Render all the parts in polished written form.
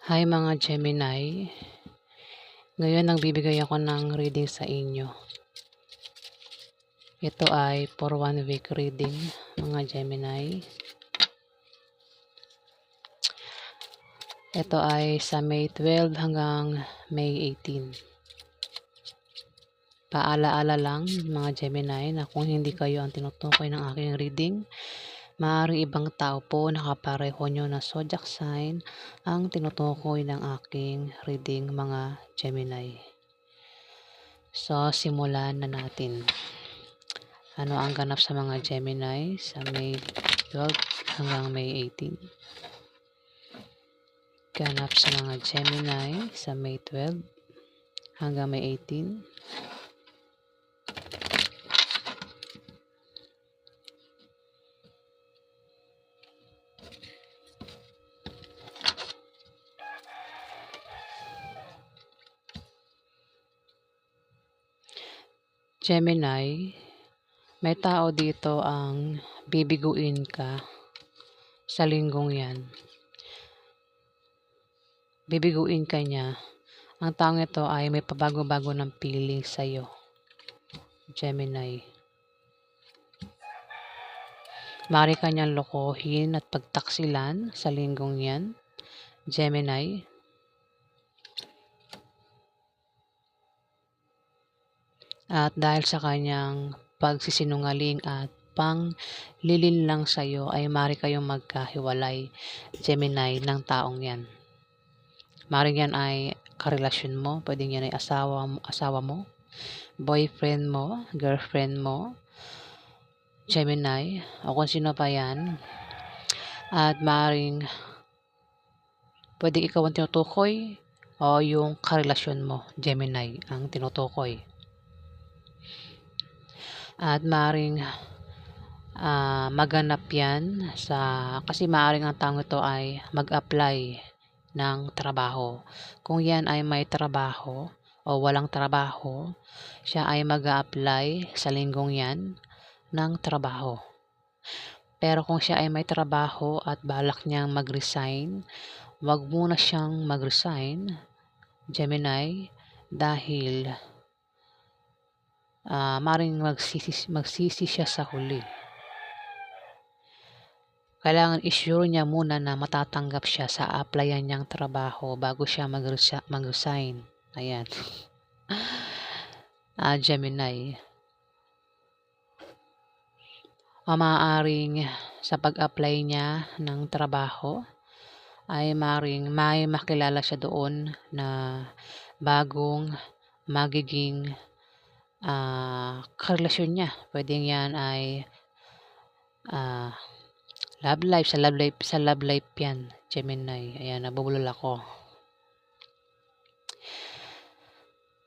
Hi mga Gemini, ngayon nagbibigay ako ng reading sa inyo. Ito ay for 1 week reading mga Gemini. Ito ay sa May 12 hanggang May 18. Paalaala lang mga Gemini na kung hindi kayo ang tinutukoy ng aking reading, maaaring ibang tao po nakapareho nyo na zodiac sign ang tinutukoy ng aking reading mga Gemini. So, simulan na natin. Ano ang ganap sa mga Gemini sa May 12 hanggang May 18? Ganap sa mga Gemini sa May 12 hanggang May 18. Gemini, may tao dito ang bibiguin ka sa linggong yan. Bibiguin ka niya. Ang taong ito ay may pabago-bago ng feeling sa'yo. Gemini. Mari ka niyang lokohin at pagtaksilan sa linggong yan. Gemini. At dahil sa kanyang pagsisinungaling at panglilin lang sa iyo ay mari kayong magkahiwalay, Gemini, ng taong yan. Mari yan ay karelasyon mo, pwedeng yan ay asawa mo, boyfriend mo, girlfriend mo, Gemini, o kung sino pa yan. At maring pwedeng ikaw ang tinutukoy o yung karelasyon mo, Gemini, ang tinutukoy. At maring maganap yan kasi maaring ang taong ito ay mag-apply ng trabaho. Kung yan ay may trabaho o walang trabaho, siya ay mag-a-apply sa linggong yan ng trabaho. Pero kung siya ay may trabaho at balak niyang mag-resign, wag muna siyang mag-resign, Gemini, dahil maring magsisi siya sa huli. Kailangan i-sure niya muna na matatanggap siya sa applyan niyang trabaho bago siya mag-resign. Ayan. Gemini. Maaaring sa pag-apply niya ng trabaho ay maaaring may makilala siya doon na bagong magiging karelasyon niya. Pwedeng yan ay love life, sa love life yan, Gemini. Ayan, nabubulol ako.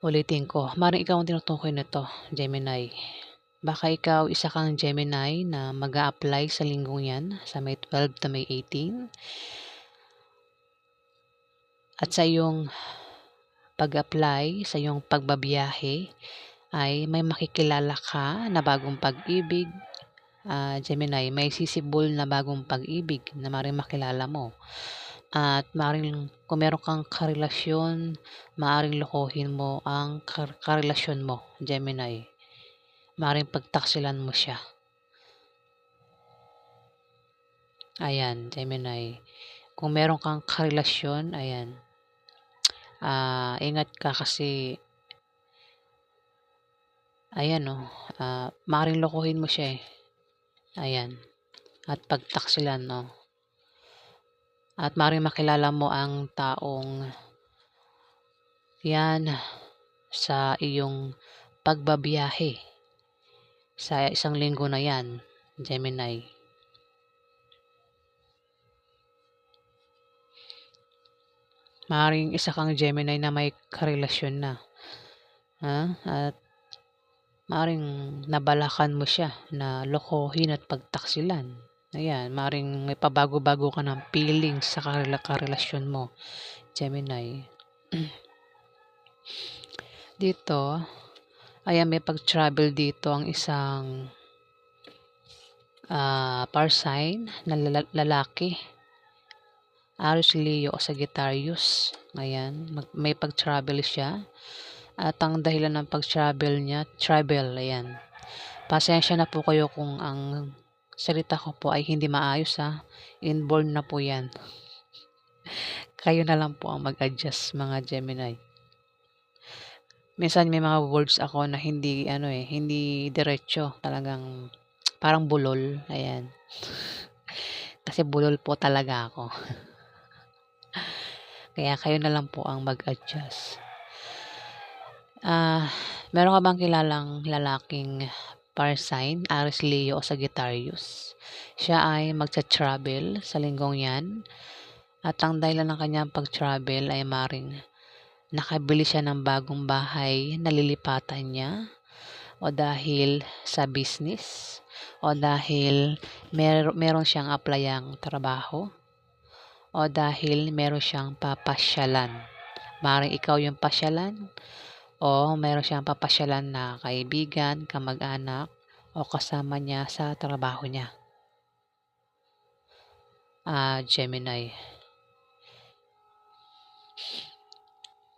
Ulitin ko, maring ikaw ang tinutukoy nito, Gemini. Baka ikaw isa kang Gemini na mag-a-apply sa linggong yan, sa May 12 to May 18. At sa iyong pag-apply, sa iyong pagbabiyahe, ay may makikilala ka na bagong pag-ibig, Gemini, may sisibol na bagong pag-ibig na maring makilala mo. At maring kung meron kang karelasyon, maring lokohin mo ang karelasyon mo, Gemini. Maring pagtaksilan mo siya. Ayan, Gemini. Kung meron kang karelasyon, ayan, ingat ka kasi ayan maring lokohin mo siya eh. Ayan. At pagtaksilan, no. At maring makilala mo ang taong yan sa iyong pagbabiyahe sa isang linggo na yan, Gemini. Maring isa kang Gemini na may karelasyon na. At maring nabalakan mo siya na lokohin at pagtaksilan. Ayan, maring may pabago-bago ka ng feelings sa karelasyon mo, Gemini. Dito, ayan, may pag-travel dito ang isang fire sign na lalaki. Aries, Leo o Sagittarius. Ayan, may pag-travel siya. At ang dahilan ng pag-travel niya, travel, ayan. Pasensya na po kayo kung ang salita ko po ay hindi maayos ha. Inborn na po yan. Kayo na lang po ang mag-adjust mga Gemini. Minsan may mga words ako na hindi hindi diretso, talagang parang bulol, ayan. Kasi bulol po talaga ako. Kaya kayo na lang po ang mag-adjust. Meron ka bang kilalang lalaking fire sign, Aries, Leo o Sagittarius? Siya ay magsa-travel sa linggong yan. At ang dahilan ng kanyang pag-travel ay maring nakabili siya ng bagong bahay, nalilipatan niya, o dahil sa business, o dahil meron siyang applyang trabaho, o dahil meron siyang papasyalan. Maring ikaw yung pasyalan, o meron siyang papasyalan na kaibigan, kamag-anak, o kasama niya sa trabaho niya. Gemini.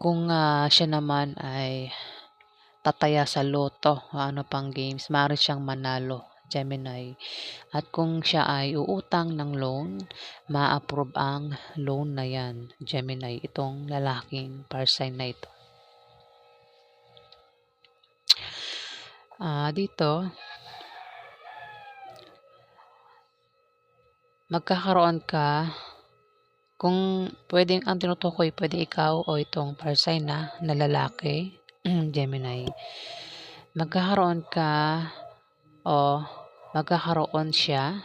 Kung siya naman ay tataya sa loto o ano pang games, maaari siyang manalo, Gemini. At kung siya ay uutang ng loan, ma-approve ang loan na yan, Gemini, itong lalaking fire sign na ito. Dito, magkakaroon ka, kung pwedeng ang tinutukoy, pwede ikaw o itong fire sign na lalaki, Gemini. Magkakaroon siya,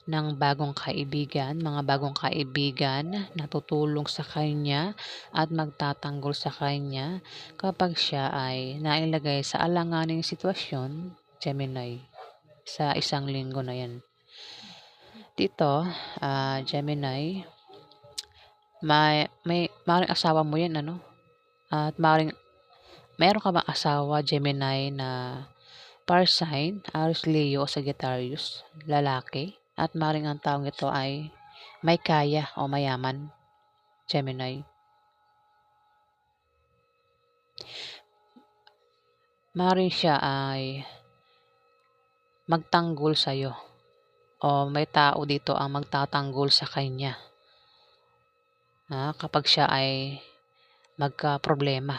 ng bagong kaibigan, mga bagong kaibigan na tutulong sa kanya at magtatanggol sa kanya kapag siya ay nailagay sa alanganing sitwasyon, Gemini, sa isang linggo na yan. Dito, Gemini, maring asawa mo yan, at meron ka bang asawa, Gemini, na fire sign, Aries, Leo o Sagittarius, lalaki, at maring ang taong ito ay may kaya o mayaman, Gemini. Maring siya ay magtanggol sa'yo, o may tao dito ang magtatanggol sa kanya kapag siya ay magka-problema,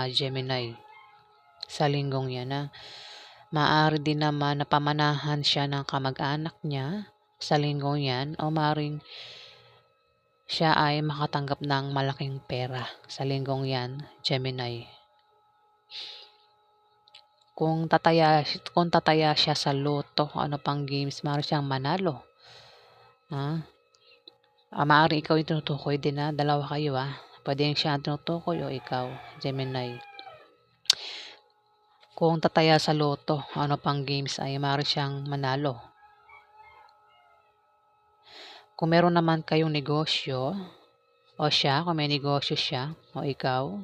Gemini, sa linggong yan. Maaari din naman na pamanahan siya ng kamag-anak niya sa linggong yan, o maaaring siya ay makatanggap ng malaking pera sa linggong yan, Gemini. Kung tataya siya sa loto, ano pang games, maaari siyang manalo. Maaari ikaw yung tinutukoy din, dalawa kayo, pwede siya ang tinutukoy o ikaw, Gemini. Kung tataya sa loto, ano pang games, ay maaari siyang manalo. Kung meron naman kayong negosyo, o siya, kung may negosyo siya o ikaw,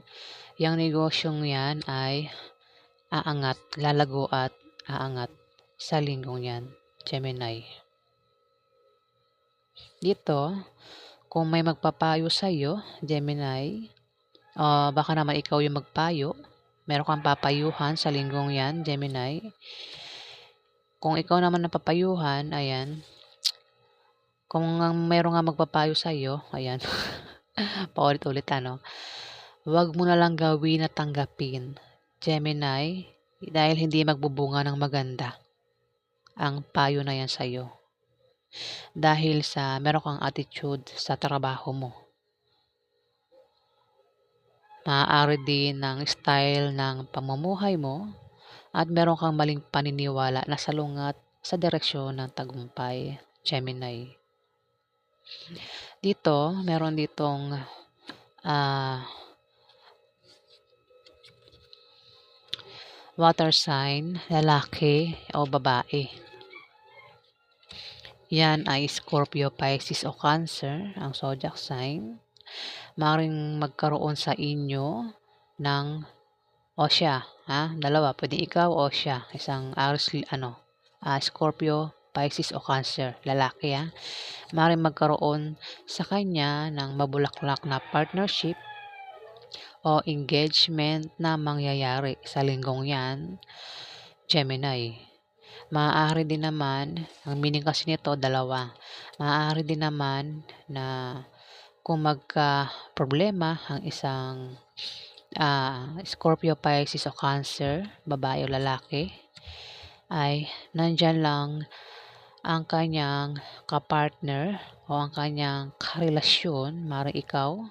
yung negosyong yan ay aangat, lalago at aangat sa linggong yan, Gemini. Dito, kung may magpapayo sa iyo, Gemini, baka naman ikaw yung magpayo, meron kang papayuhan sa linggong yan, Gemini. Kung ikaw naman napapayuhan, ayan, kung meron nga magpapayo sa iyo, ayan, paulit-ulit, huwag mo na lang gawin at tanggapin, Gemini, dahil hindi magbubunga ng maganda ang payo na yan sa'yo. Dahil sa meron kang attitude sa trabaho mo. Maaari din ng style ng pamumuhay mo at meron kang maling paniniwala na salungat sa direksyon ng tagumpay, Gemini. Dito, meron ditong water sign, lalaki o babae. Yan ay Scorpio, Pisces o Cancer, ang zodiac sign. Maring magkaroon sa inyo ng o siya, dalawa, pwede ikaw o siya, isang Aries, Scorpio, Pisces o Cancer, lalaki, Maaaring magkaroon sa kanya ng mabulaklak na partnership o engagement na mangyayari sa linggong 'yan, Gemini. Maaari din naman, ang meaning kasi nito dalawa. Maaari din naman na kung magkaproblema ang isang, Scorpio, Pisces o Cancer, babae o lalaki, ay nandiyan lang ang kanyang kapartner o ang kanyang karelasyon, maaaring ikaw,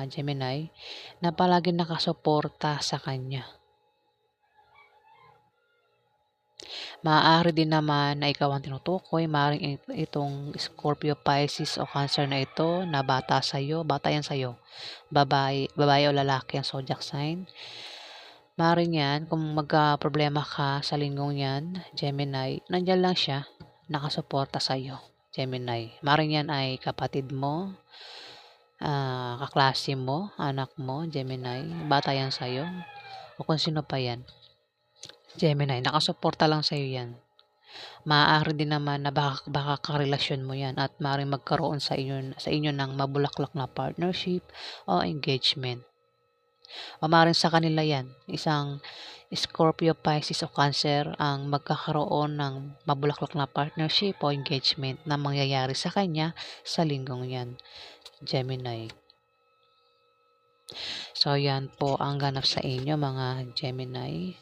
Gemini, na palaging nakasuporta sa kanya. Maaari din naman na ikaw ang tinutukoy, maaaring itong Scorpio, Pisces o Cancer na ito na bata yan sa'yo, babae o lalaki ang zodiac sign. Maaaring yan kung magkaproblema ka sa linggong yan, Gemini, nandiyan lang siya, nakasuporta sa'yo, Gemini. Maaaring yan ay kapatid mo, kaklase mo, anak mo, Gemini, bata yan sa'yo, o kung sino pa yan, Gemini, nakasuporta lang sa'yo yan. Maaari din naman na baka karelasyon mo yan at maaaring magkaroon sa inyo ng mabulaklak na partnership o engagement. O maaaring sa kanila yan, isang Scorpio, Pisces o Cancer ang magkakaroon ng mabulaklak na partnership o engagement na mangyayari sa kanya sa linggong yan, Gemini. So yan po ang ganap sa inyo mga Gemini.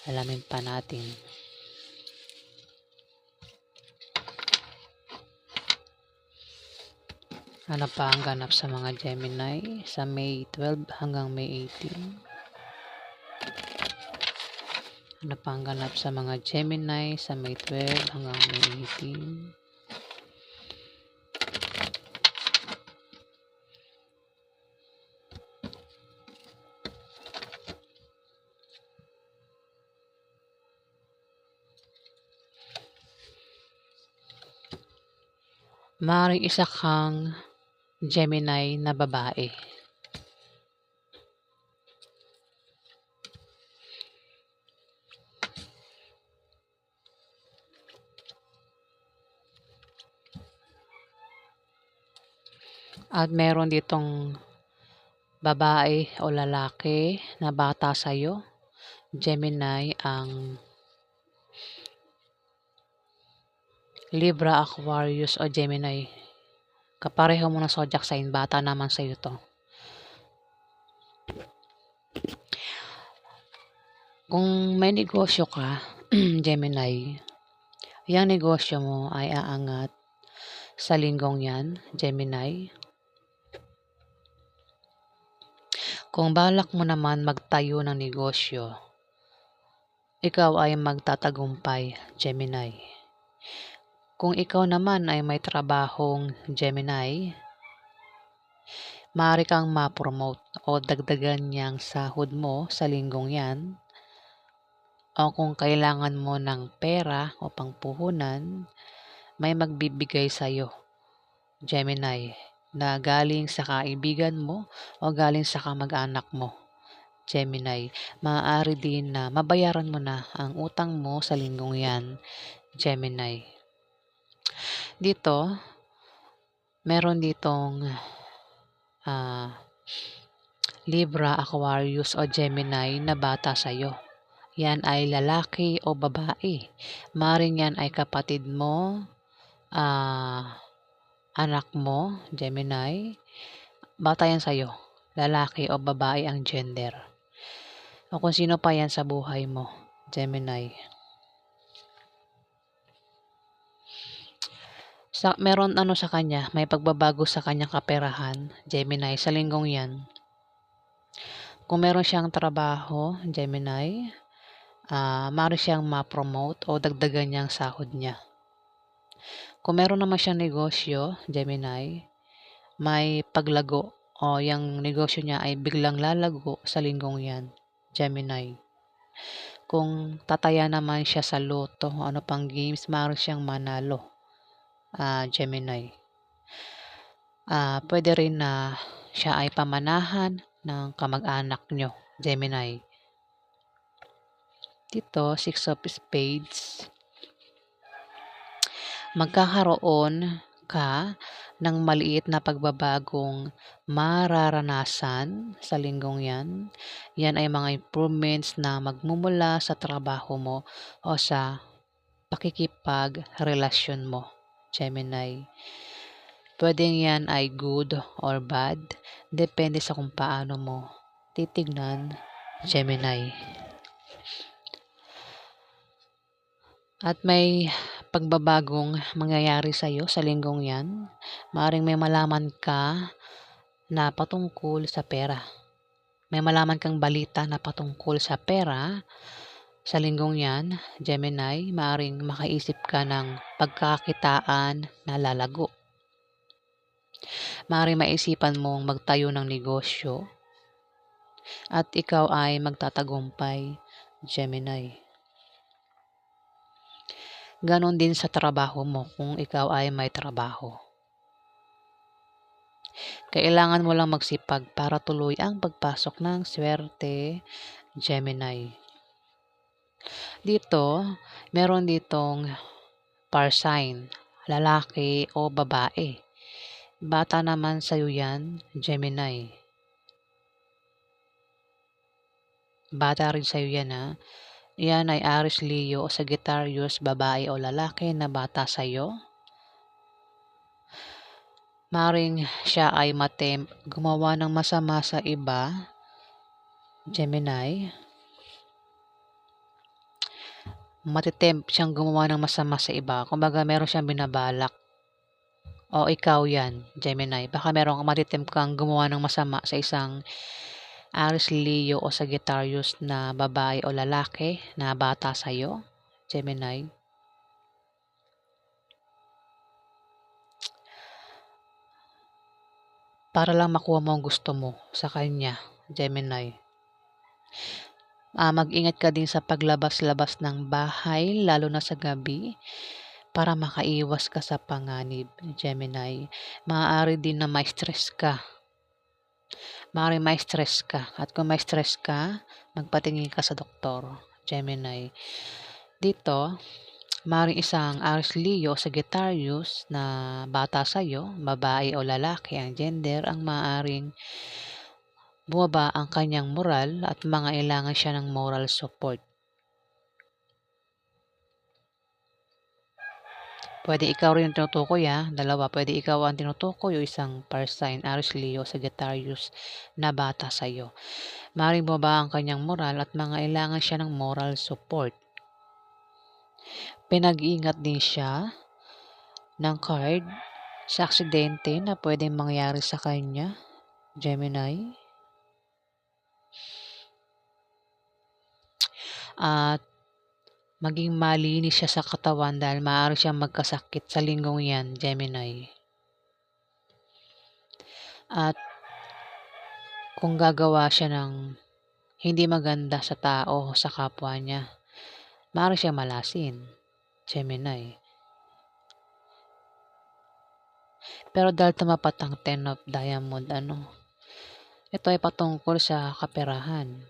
Alamin pa natin. Ano pa ang ganap sa mga Gemini sa May 12 hanggang May 18? Ano pa ang ganap sa mga Gemini sa May 12 hanggang May 18? Maaaring isa kang Gemini na babae. At meron ditong babae o lalaki na bata sa'yo, Gemini, ang Libra, Aquarius o Gemini. Kapareho mo ng zodiac sign, bata naman sa'yo to. Kung may negosyo ka, Gemini, yung negosyo mo ay aangat sa linggong yan, Gemini. Kung balak mo naman magtayo ng negosyo, ikaw ay magtatagumpay, Gemini. Kung ikaw naman ay may trabahong Gemini, maaari kang ma-promote o dagdagan niyang sahod mo sa linggong yan. O kung kailangan mo ng pera o pangpuhunan, may magbibigay sa'yo, Gemini, na galing sa kaibigan mo o galing sa kamag-anak mo, Gemini. Maaari din na mabayaran mo na ang utang mo sa linggong yan, Gemini. Dito, meron ditong Libra, Aquarius o Gemini na bata sa'yo. Yan ay lalaki o babae. Maaaring yan ay kapatid mo, anak mo, Gemini. Bata yan sa'yo. Lalaki o babae ang gender. O kung sino pa yan sa buhay mo, Gemini. Meron sa kanya, may pagbabago sa kanyang kaperahan, Gemini, sa linggong yan. Kung meron siyang trabaho, Gemini, maaari siyang ma-promote o dagdagan niyang sahod niya. Kung meron naman siyang negosyo, Gemini, may paglago o yung negosyo niya ay biglang lalago sa linggong yan, Gemini. Kung tataya naman siya sa loto o ano pang games, maaari siyang manalo, Gemini. Pwede rin na siya ay pamanahan ng kamag-anak nyo, Gemini. Dito, 6 of Spades. magkakaroon ka ng maliit na pagbabagong mararanasan sa linggong yan. Yan ay mga improvements na magmumula sa trabaho mo o sa pakikipagrelasyon mo, Gemini. Pwedeng yan ay good or bad, depende sa kung paano mo titignan, Gemini. At may pagbabagong mangyayari sa iyo sa linggong yan. Maaaring may malaman ka na patungkol sa pera. May malaman kang balita na patungkol sa pera sa linggong yan, Gemini. Maaaring makaisip ka ng pagkakakitaan na lalago. Maaaring maisipan mong magtayo ng negosyo at ikaw ay magtatagumpay, Gemini. Ganon din sa trabaho mo kung ikaw ay may trabaho. Kailangan mo lang magsipag para tuloy ang pagpasok ng swerte, Gemini. Dito, meron ditong star sign, lalaki o babae. Bata naman sa'yo yan, Gemini. Bata rin sa'yo yan, ha. Yan ay Aries, Leo o Sagittarius, babae o lalaki na bata sa'yo. Maring siya ay matempt gumawa ng masama sa iba, Gemini. Matitempt siyang gumawa ng masama sa iba. Kumbaga meron siyang binabalak. O ikaw yan, Gemini. Baka meron kang matitempt kang gumawa ng masama sa isang Aries, Leo o Sagittarius na babae o lalaki na bata sa'yo, Gemini. Para lang makuha mo ang gusto mo sa kanya, Gemini. Mag-ingat ka din sa paglabas-labas ng bahay, lalo na sa gabi, para makaiwas ka sa panganib, Gemini. Maaari din na ma-stress ka. Maaaring ma-stress ka. At kung ma-stress ka, magpatingin ka sa doktor, Gemini. Dito, maaaring isang Aries, Leo, Sagittarius na bata sa'yo, babae o lalaki ang gender, ang maaaring bumaba ang kanyang moral at mangailangan siya ng moral support. Pwede ikaw rin ang tinutukoy, dalawa. Pwede ikaw ang tinutukoy o isang star sign, Aries, Leo, Sagittarius na bata sa'yo. Maaaring bumaba ang kanyang moral at mangailangan siya ng moral support. Pinag-iingat din siya ng card sa aksidente na pwedeng mangyari sa kanya, Gemini. At maging malinis siya sa katawan dahil maaari siyang magkasakit sa linggong yan, Gemini. At kung gagawa siya ng hindi maganda sa tao o sa kapwa niya, maaari siyang malasin, Gemini. Pero dahil tumapat ang 10 of Diamond, ito ay patungkol sa kaperahan.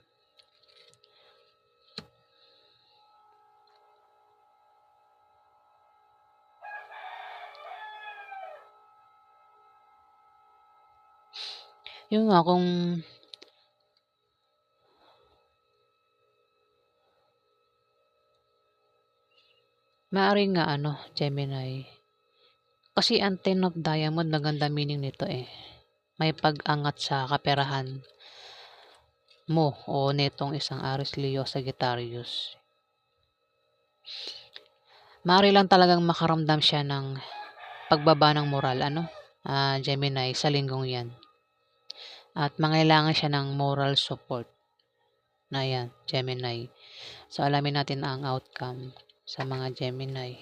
Yung nga kung maaari nga Gemini. Kasi ang 10 of Diamond, maganda meaning nito may pag-angat sa kaperahan mo o netong isang Aries, Leo, Sagittarius. Maaari lang talagang makaramdam siya ng pagbaba ng moral, Gemini, sa linggong yan. At mangailangan siya ng moral support. Na yan, Gemini. So, alamin natin ang outcome sa mga Gemini.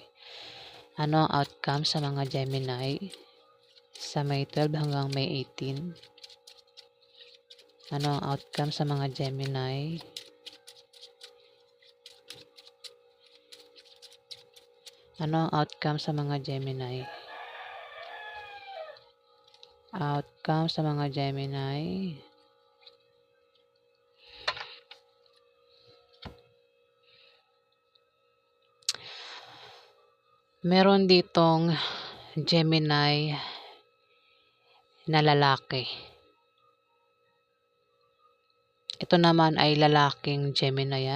Ano ang outcome sa mga Gemini sa May 12 hanggang May 18? Ano ang outcome sa mga Gemini Ano ang outcome sa mga Gemini? Outcome sa mga Gemini. Meron ditong Gemini na lalaki. Ito naman ay lalaking Gemini,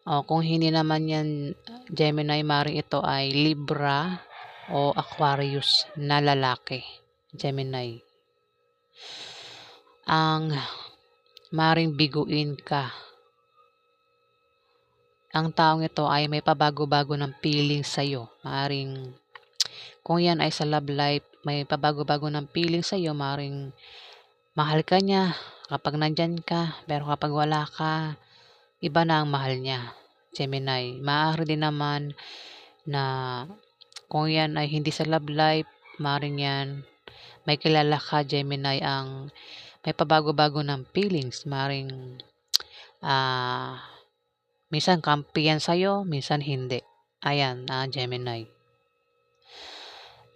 O kung hindi naman yan Gemini, maring ito ay Libra o Aquarius na lalaki. Gemini. Ang maring biguin ka. Ang taong ito ay may pabago-bago ng feeling sa'yo. Maring kung yan ay sa love life, may pabago-bago ng feeling sa'yo. Maring mahal ka niya kapag nandyan ka, pero kapag wala ka, iba na ang mahal niya. Gemini. Maaari din naman na kung yan ay hindi sa love life, maring yan may kilala ka, Gemini, ang may pabago-bago ng feelings. Maring minsan kampi yan sa'yo, minsan hindi. Ayan, Gemini.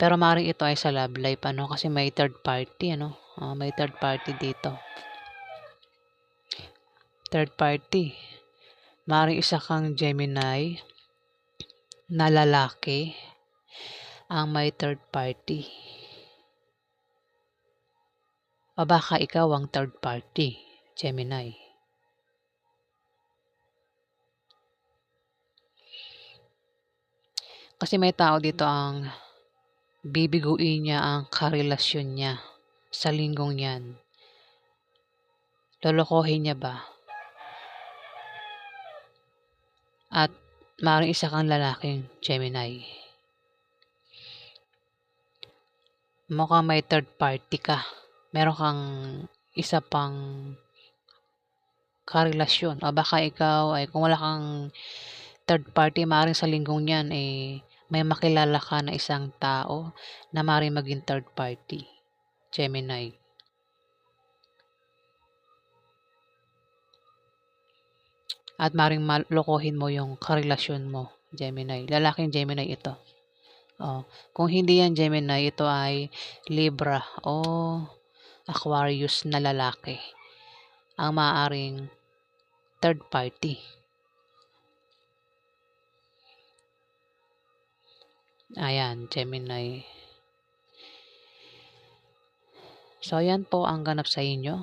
Pero maring ito ay sa love life, kasi may third party, may third party dito. Third party. Maring isa kang Gemini na lalaki ang may third party. O baka ikaw ang third party, Gemini. Kasi may tao dito ang bibiguin niya ang karelasyon niya sa linggong yan. Lolokohin niya ba? At maaaring isa kang lalaking Gemini. Mukhang may third party ka. Meron kang isa pang karelasyon. O baka ikaw ay kung wala kang third party, maaaring sa linggong yan may makilala ka na isang tao na maaaring maging third party, Gemini. At maaaring malokohin mo yung karelasyon mo, Gemini. Lalaking Gemini ito. Kung hindi yan Gemini, ito ay Libra o Aquarius na lalaki ang maaaring third party. Ayan, Gemini. So, ayan po ang ganap sa inyo.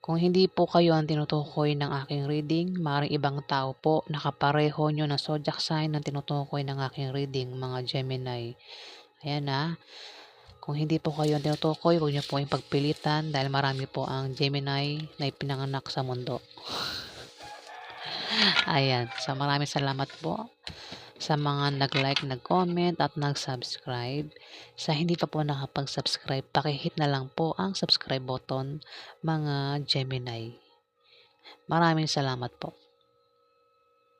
Kung hindi po kayo ang tinutukoy ng aking reading, maaaring ibang tao po nakapareho nyo na zodiac sign ang tinutukoy ng aking reading, mga Gemini. Ayan Kung hindi po kayo ang tinutukoy, huwag nyo po yung pagpilitan dahil marami po ang Gemini na ipinanganak sa mundo. Ayan. So, maraming salamat po sa mga nag-like, nag-comment at nag-subscribe. Sa hindi pa po nakapag-subscribe, pakihit na lang po ang subscribe button, mga Gemini. Maraming salamat po.